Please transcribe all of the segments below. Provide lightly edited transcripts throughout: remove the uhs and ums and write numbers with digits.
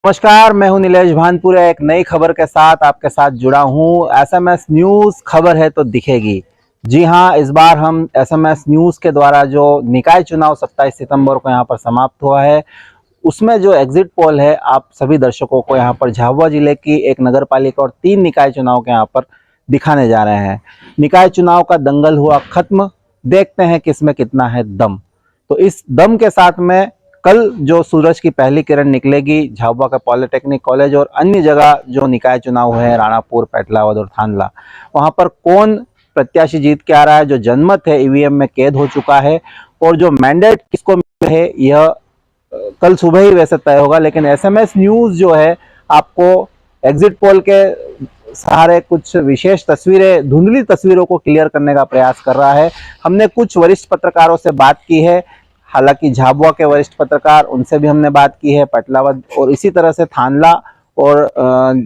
नमस्कार, मैं हूं नीलेश भानपुरे। एक नई खबर के साथ आपके साथ जुड़ा हूं। एसएमएस न्यूज़ खबर है तो दिखेगी। जी हां, इस बार हम एसएमएस न्यूज़ के द्वारा जो निकाय चुनाव 27 सितंबर को यहां पर समाप्त हुआ है, उसमें जो एग्जिट पोल है, आप सभी दर्शकों को यहां पर झाबुआ जिले की एक नगर पालिका और 3 निकाय चुनाव के यहां पर दिखाने जा रहे हैं। निकाय चुनाव का दंगल हुआ खत्म। देखते हैं किसमें कितना है दम। तो इस दम के साथ में कल जो सूरज की पहली किरण निकलेगी झाबुआ का पॉलिटेक्निक कॉलेज और अन्य जगह जो निकाय चुनाव है राणापुर, पेटलावद और थानला, वहां पर कौन प्रत्याशी जीत के आ रहा है। जो जनमत है ईवीएम में कैद हो चुका है और जो मैंडेट किसको मिला है यह कल सुबह ही वैसे तय होगा। लेकिन एसएमएस न्यूज़ जो है आपको एग्जिट पोल के सहारे कुछ विशेष तस्वीरें, धुंधली तस्वीरों को क्लियर करने का प्रयास कर रहा है। हमने कुछ वरिष्ठ पत्रकारों से बात की है, हालांकि झाबुआ के वरिष्ठ पत्रकार, उनसे भी हमने बात की है, पटलावद और इसी तरह से थानला और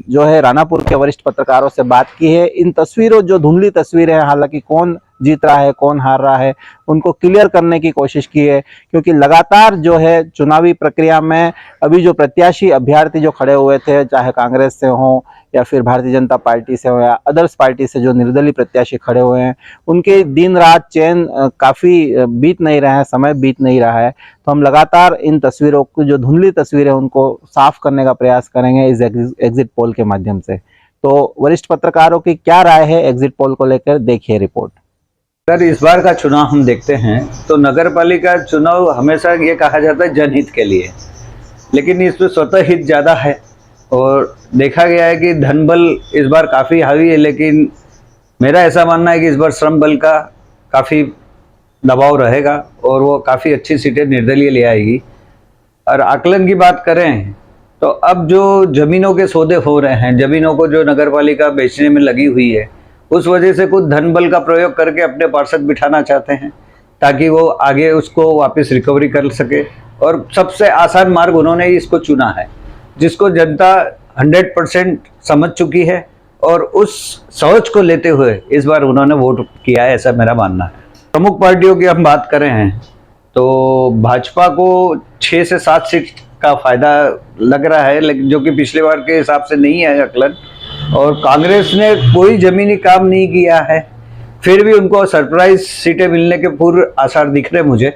जो है राणापुर के वरिष्ठ पत्रकारों से बात की है। इन तस्वीरों, जो धुंधली तस्वीरें हैं, हालांकि कौन जीत रहा है कौन हार रहा है, उनको क्लियर करने की कोशिश की है, क्योंकि लगातार जो है चुनावी प्रक्रिया में अभी जो प्रत्याशी अभ्यर्थी जो खड़े हुए थे, चाहे कांग्रेस से हो या फिर भारतीय जनता पार्टी से हो या अदर्स पार्टी से जो निर्दलीय प्रत्याशी खड़े हुए हैं, उनके दिन रात चैन काफ़ी बीत नहीं रहा है, समय बीत नहीं रहा है। तो हम लगातार इन तस्वीरों को, जो धुंधली तस्वीरें, उनको साफ करने का प्रयास करेंगे इस एग्जिट पोल के माध्यम से। तो वरिष्ठ पत्रकारों की क्या राय है एग्जिट पोल को लेकर, देखिए रिपोर्ट। अगर इस बार का चुनाव हम देखते हैं तो नगर पालिका चुनाव हमेशा ये कहा जाता है जनहित के लिए, लेकिन इसमें स्वतः हित ज़्यादा है और देखा गया है कि धन बल इस बार काफ़ी हावी है। लेकिन मेरा ऐसा मानना है कि इस बार श्रम बल का काफ़ी दबाव रहेगा और वो काफ़ी अच्छी सीटें निर्दलीय ले आएगी। और आकलन की बात करें तो अब जो ज़मीनों के सौदे हो रहे हैं, ज़मीनों को जो नगर पालिका बेचने में लगी हुई है, उस वजह से कुछ धन बल का प्रयोग करके अपने पार्षद बिठाना चाहते हैं ताकि वो आगे उसको वापस रिकवरी कर सके। और सबसे आसान मार्ग उन्होंने इसको चुना है, जिसको जनता 100% समझ चुकी है और उस सोच को लेते हुए इस बार उन्होंने वोट किया है, ऐसा मेरा मानना है। प्रमुख पार्टियों की हम बात करें तो भाजपा को 6 से 7 सीट का फायदा लग रहा है, लेकिन जो कि पिछले बार के हिसाब से नहीं है आकलन। और कांग्रेस ने कोई जमीनी काम नहीं किया है, फिर भी उनको सरप्राइज सीटें मिलने के पूर्व आसार दिख रहे मुझे,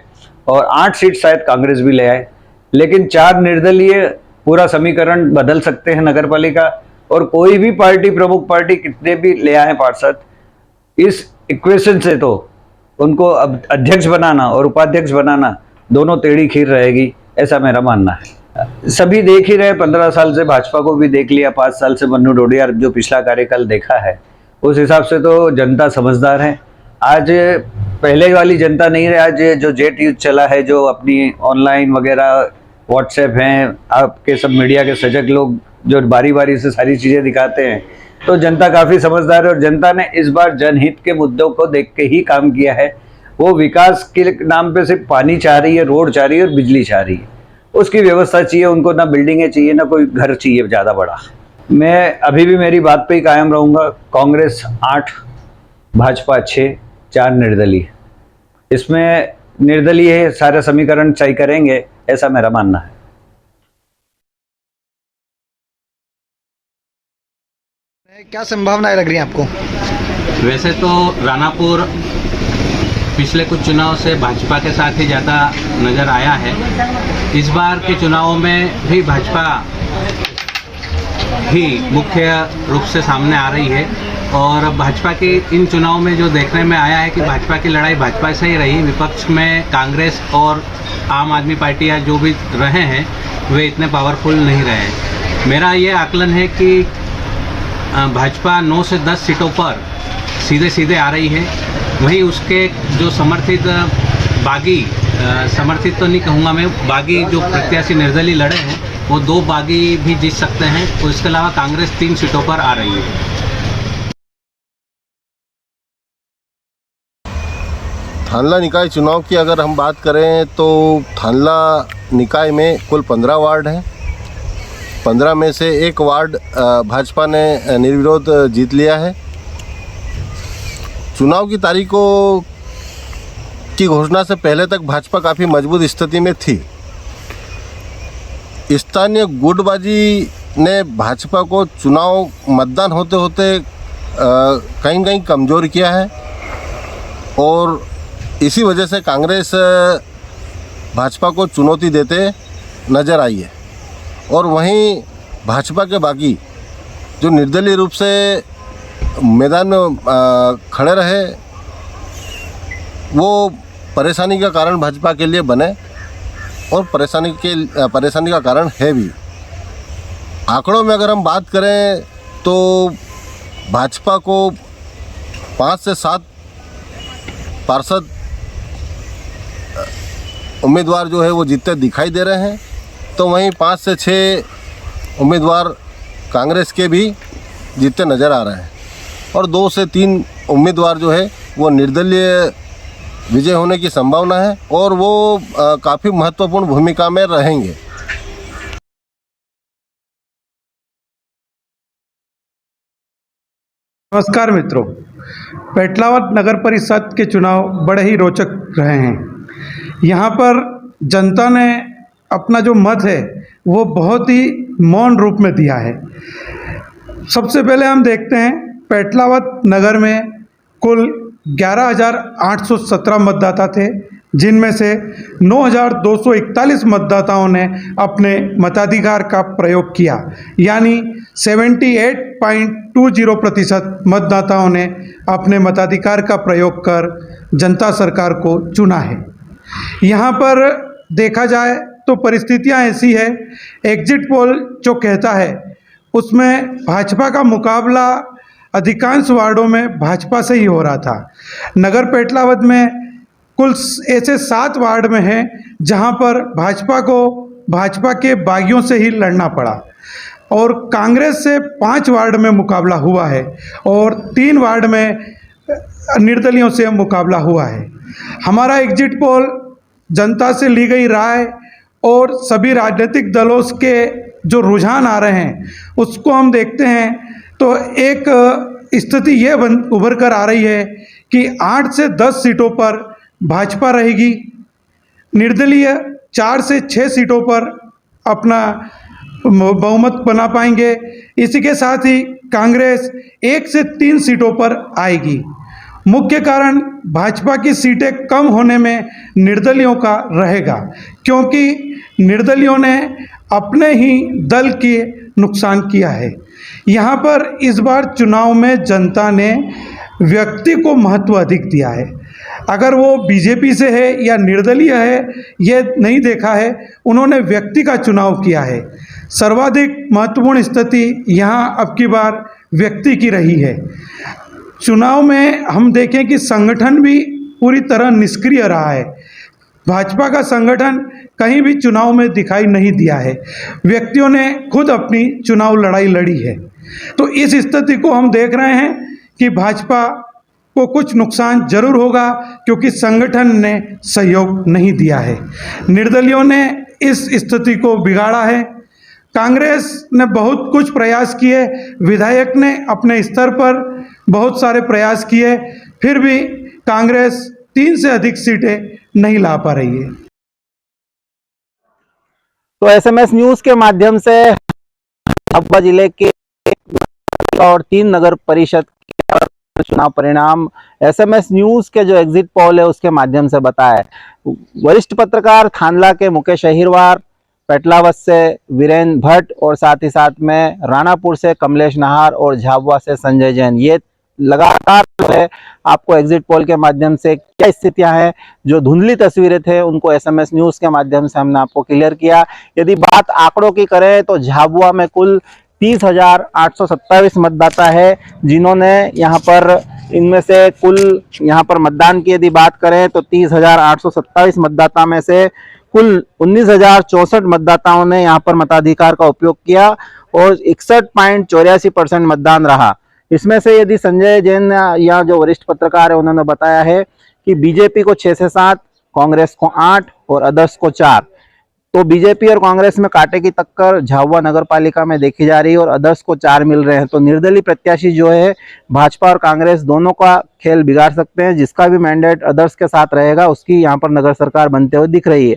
और 8 सीट शायद कांग्रेस भी ले आए। लेकिन 4 निर्दलीय पूरा समीकरण बदल सकते हैं नगर पालिका, और कोई भी पार्टी, प्रमुख पार्टी कितने भी ले आए पार्षद, इस इक्वेशन से तो उनको अब अध्यक्ष बनाना और उपाध्यक्ष बनाना दोनों टेढ़ी खीर रहेगी, ऐसा मेरा मानना है। सभी देख ही रहे, 15 साल से भाजपा को भी देख लिया, 5 साल से मन्नू डोडिया जो पिछला कार्यकाल देखा है, उस हिसाब से तो जनता समझदार है। आज पहले वाली जनता नहीं रहे। आज जो जेट युग चला है, जो अपनी ऑनलाइन वगैरह व्हाट्सएप हैं, आपके सब मीडिया के सजग लोग जो बारी बारी से सारी चीज़ें दिखाते हैं, तो जनता काफ़ी समझदार है। और जनता ने इस बार जनहित के मुद्दों को देख के ही काम किया है। वो विकास के नाम पे सिर्फ पानी चाह रही है, रोड चाह रही है और बिजली चाह रही है, उसकी व्यवस्था चाहिए उनको। ना बिल्डिंगें चाहिए, ना कोई घर चाहिए ज़्यादा बड़ा। मैं अभी भी मेरी बात पे ही कायम रहूँगा। कांग्रेस 8, भाजपा 6, 4 निर्दलीय। इसमें निर्दलीय सारे समीकरण तय करेंगे, ऐसा मेरा मानना है। क्या संभावनाएं लग रही हैं आपको? वैसे तो राणापुर पिछले कुछ चुनाव से भाजपा के साथ ही ज़्यादा नज़र आया है। इस बार के चुनावों में भी भाजपा ही मुख्य रूप से सामने आ रही है। और भाजपा की इन चुनाव में जो देखने में आया है कि भाजपा की लड़ाई भाजपा से ही रही। विपक्ष में कांग्रेस और आम आदमी पार्टियां जो भी रहे हैं वे इतने पावरफुल नहीं रहे। मेरा ये आकलन है कि भाजपा 9 से 10 सीटों पर सीधे सीधे आ रही है। वहीं उसके जो समर्थित बागी, समर्थित तो नहीं कहूँगा मैं, बागी जो प्रत्याशी निर्दलीय लड़े हैं, वो 2 बागी भी जीत सकते हैं। और इसके अलावा कांग्रेस 3 सीटों पर आ रही है। थानला निकाय चुनाव की अगर हम बात करें तो थानला निकाय में कुल 15 वार्ड हैं। 15 में से 1 वार्ड भाजपा ने निर्विरोध जीत लिया है। चुनाव की तारीखों की घोषणा से पहले तक भाजपा काफ़ी मजबूत स्थिति में थी। स्थानीय गुटबाजी ने भाजपा को चुनाव मतदान होते होते कहीं कहीं कमज़ोर किया है और इसी वजह से कांग्रेस भाजपा को चुनौती देते नज़र आई है। और वहीं भाजपा के बाकी जो निर्दलीय रूप से मैदान में खड़े रहे वो परेशानी का कारण भाजपा के लिए बने और परेशानी का कारण है भी। आंकड़ों में अगर हम बात करें तो भाजपा को 5 से 7 पार्षद उम्मीदवार जो है वो जीतते दिखाई दे रहे हैं, तो वहीं 5 से 6 उम्मीदवार कांग्रेस के भी जीतते नज़र आ रहे हैं और 2 से 3 उम्मीदवार जो है वो निर्दलीय विजय होने की संभावना है और वो काफ़ी महत्वपूर्ण भूमिका में रहेंगे। नमस्कार मित्रों, पेटलावद नगर परिषद के चुनाव बड़े ही रोचक रहे हैं। यहाँ पर जनता ने अपना जो मत है वो बहुत ही मौन रूप में दिया है। सबसे पहले हम देखते हैं पेटलावद नगर में कुल 11,817 मतदाता थे, जिनमें से 9,241 मतदाताओं ने अपने मताधिकार का प्रयोग किया, यानी 78.20% मतदाताओं ने अपने मताधिकार का प्रयोग कर जनता सरकार को चुना है। यहाँ पर देखा जाए तो परिस्थितियाँ ऐसी है, एग्जिट पोल जो कहता है उसमें भाजपा का मुकाबला अधिकांश वार्डों में भाजपा से ही हो रहा था। नगर पेटलावद में कुल ऐसे 7 वार्ड में हैं जहां पर भाजपा को भाजपा के बागियों से ही लड़ना पड़ा और कांग्रेस से 5 वार्ड में मुकाबला हुआ है और 3 वार्ड में निर्दलियों से मुकाबला हुआ है। हमारा एग्जिट पोल जनता से ली गई राय और सभी राजनीतिक दलों के जो रुझान आ रहे हैं उसको हम देखते हैं तो एक स्थिति ये उभर कर आ रही है कि 8 से 10 सीटों पर भाजपा रहेगी, निर्दलीय 4 से 6 सीटों पर अपना बहुमत बना पाएंगे। इसी के साथ ही कांग्रेस 1 से 3 सीटों पर आएगी। मुख्य कारण भाजपा की सीटें कम होने में निर्दलियों का रहेगा, क्योंकि निर्दलियों ने अपने ही दल के नुकसान किया है। यहाँ पर इस बार चुनाव में जनता ने व्यक्ति को महत्व अधिक दिया है। अगर वो बीजेपी से है या निर्दलीय है ये नहीं देखा है, उन्होंने व्यक्ति का चुनाव किया है। सर्वाधिक महत्वपूर्ण स्थिति यहाँ अब की बार व्यक्ति की रही है। चुनाव में हम देखें कि संगठन भी पूरी तरह निष्क्रिय रहा है। भाजपा का संगठन कहीं भी चुनाव में दिखाई नहीं दिया है, व्यक्तियों ने खुद अपनी चुनाव लड़ाई लड़ी है। तो इस स्थिति को हम देख रहे हैं कि भाजपा को कुछ नुकसान जरूर होगा, क्योंकि संगठन ने सहयोग नहीं दिया है। निर्दलियों ने इस स्थिति को बिगाड़ा है। कांग्रेस ने बहुत कुछ प्रयास किए, विधायक ने अपने स्तर पर बहुत सारे प्रयास किए, फिर भी कांग्रेस 3 से अधिक सीटें नहीं ला पा रही है। तो एसएमएस न्यूज के माध्यम से झाबुआ जिले के और 3 नगर परिषद के चुनाव परिणाम एसएमएस न्यूज के जो एग्जिट पोल है उसके माध्यम से बताया। वरिष्ठ पत्रकार थानला के मुकेश अहिरवार, पेटलावद से वीरेंद्र भट्ट और साथ ही साथ में राणापुर से कमलेश नाहर और झाबुआ से संजय जैन, ये लगातार जो है आपको एग्जिट पोल के माध्यम से क्या स्थितियां हैं, जो धुंधली तस्वीरें थे उनको एसएमएस न्यूज के माध्यम से हमने आपको क्लियर किया। यदि बात आंकड़ों की करें तो झाबुआ में कुल 30,827 मतदाता है जिन्होंने यहाँ पर, इनमें से कुल यहाँ पर मतदान की यदि बात करें तो 30,827 मतदाता में से कुल 19,064 मतदाताओं ने यहाँ पर मताधिकार का उपयोग किया और 61.84% मतदान रहा। इसमें से यदि संजय जैन या जो वरिष्ठ पत्रकार है उन्होंने बताया है कि बीजेपी को 6 से 7, कांग्रेस को 8 और अदर्स को 4, तो बीजेपी और कांग्रेस में कांटे की टक्कर झाबुआ नगर पालिका में देखी जा रही है और अदर्स को 4 मिल रहे हैं। तो निर्दलीय प्रत्याशी जो है भाजपा और कांग्रेस दोनों का खेल बिगाड़ सकते हैं। जिसका भी मैंडेट अदर्स के साथ रहेगा उसकी यहाँ पर नगर सरकार बनते हुए दिख रही है।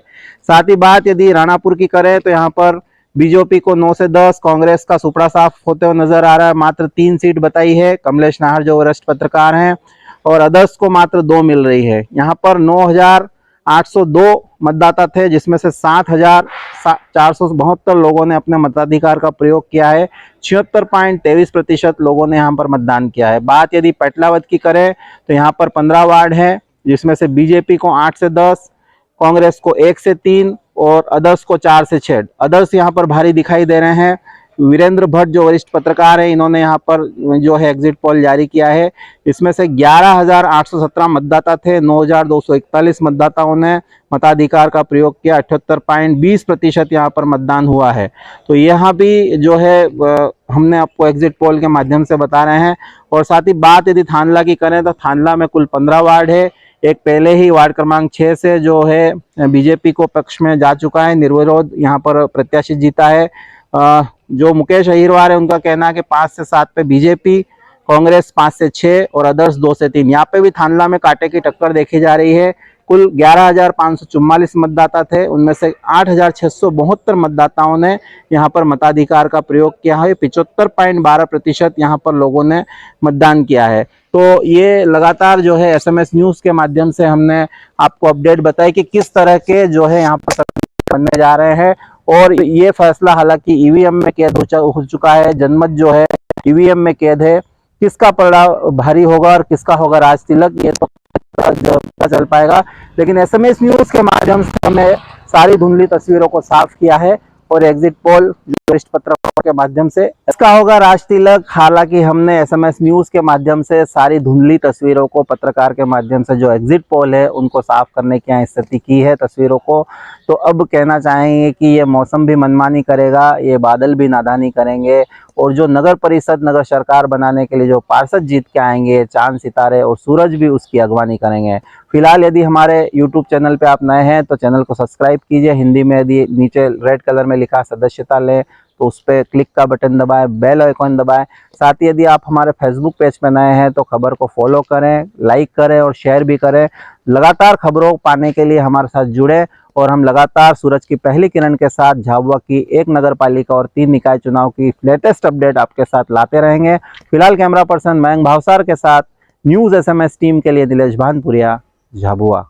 साथ ही बात यदि राणापुर की करें तो यहाँ पर बीजेपी को 9 से 10, कांग्रेस का सुपड़ा साफ होते हुए नजर आ रहा है, मात्र 3 सीट बताई है कमलेश नाहर जो वरिष्ठ पत्रकार हैं, और अदर्स को मात्र 2 मिल रही है। यहाँ पर 9,802 मतदाता थे, जिसमें से 7,472 लोगों ने अपने मताधिकार का प्रयोग किया है। 76.23% लोगों ने यहाँ पर मतदान किया है। बात यदि पेटलावद की करें तो यहाँ पर 15 वार्ड है, जिसमें से बीजेपी को 8 से 10, कांग्रेस को 1 से 3 और अदर्स को 4 से 6। अदर्स यहाँ पर भारी दिखाई दे रहे हैं। वीरेंद्र भट्ट जो वरिष्ठ पत्रकार हैं, इन्होंने यहाँ पर जो है एग्जिट पोल जारी किया है। इसमें से 11,817 मतदाता थे, 9,241 मतदाताओं ने मताधिकार का प्रयोग किया। 78.20% यहाँ पर मतदान हुआ है। तो यहाँ भी जो है हमने आपको एग्जिट पोल के माध्यम से बता रहे हैं। और साथ ही बात यदि थानला की करें तो थानला में कुल 15 वार्ड है। एक पहले ही वार्ड क्रमांक 6 से जो है बीजेपी को पक्ष में जा चुका है, निर्विरोध यहाँ पर प्रत्याशी जीता है। जो मुकेश अहिरवार है, उनका कहना है कि 5 से 7 पे बीजेपी, कांग्रेस 5 से 6 और अदर्स 2 से 3। यहाँ पे भी थानला में कांटे की टक्कर देखी जा रही है। कुल 11,544 मतदाता थे, उनमें से 8,672 मतदाताओं ने यहाँ पर मताधिकार का प्रयोग किया है। 75.12% यहाँ पर लोगों ने मतदान किया है। तो ये लगातार जो है SMS न्यूज़ के माध्यम से हमने आपको अपडेट बताई कि किस तरह के जो है यहाँ पर बनने जा रहे हैं। और ये फैसला हालांकि ईवीएम में कैद हो चुका है। जनमत जो है ईवीएम में कैद है। किसका पलड़ा भारी होगा और किसका होगा राज तिलक, ये तो पता चल पाएगा। लेकिन SMS न्यूज़ के माध्यम से हमने सारी धुंधली तस्वीरों को साफ किया है और एग्जिट पोल वरिष्ठ पत्रकारों के माध्यम से इसका होगा राज तिलक। हालांकि हमने SMS न्यूज़ के माध्यम से सारी धुंधली तस्वीरों को पत्रकार के माध्यम से जो एग्जिट पोल है उनको साफ करने की यहाँ स्थिति की है तस्वीरों को। तो अब कहना चाहेंगे कि ये मौसम भी मनमानी करेगा, ये बादल भी नादानी करेंगे, और जो नगर परिषद नगर सरकार बनाने के लिए जो पार्षद जीत के आएंगे, चांद सितारे और सूरज भी उसकी अगवानी करेंगे। फिलहाल यदि हमारे YouTube चैनल पे आप नए हैं तो चैनल को सब्सक्राइब कीजिए। हिंदी में यदि नीचे रेड कलर में लिखा सदस्यता लें तो उस पर क्लिक का बटन दबाएं, बेल आइकॉन दबाएं। साथ ही यदि आप हमारे फेसबुक पेज पे नए हैं तो खबर को फॉलो करें, लाइक करें और शेयर भी करें। लगातार खबरों पाने के लिए हमारे साथ जुड़े और हम लगातार सूरज की पहली किरण के साथ झाबुआ की 1 नगर पालिका और 3 निकाय चुनाव की लेटेस्ट अपडेट आपके साथ लाते रहेंगे। फिलहाल कैमरा पर्सन मयंक भावसार के साथ न्यूज़ SMS टीम के लिए दिलेश भानपुरिया, झाबुआ।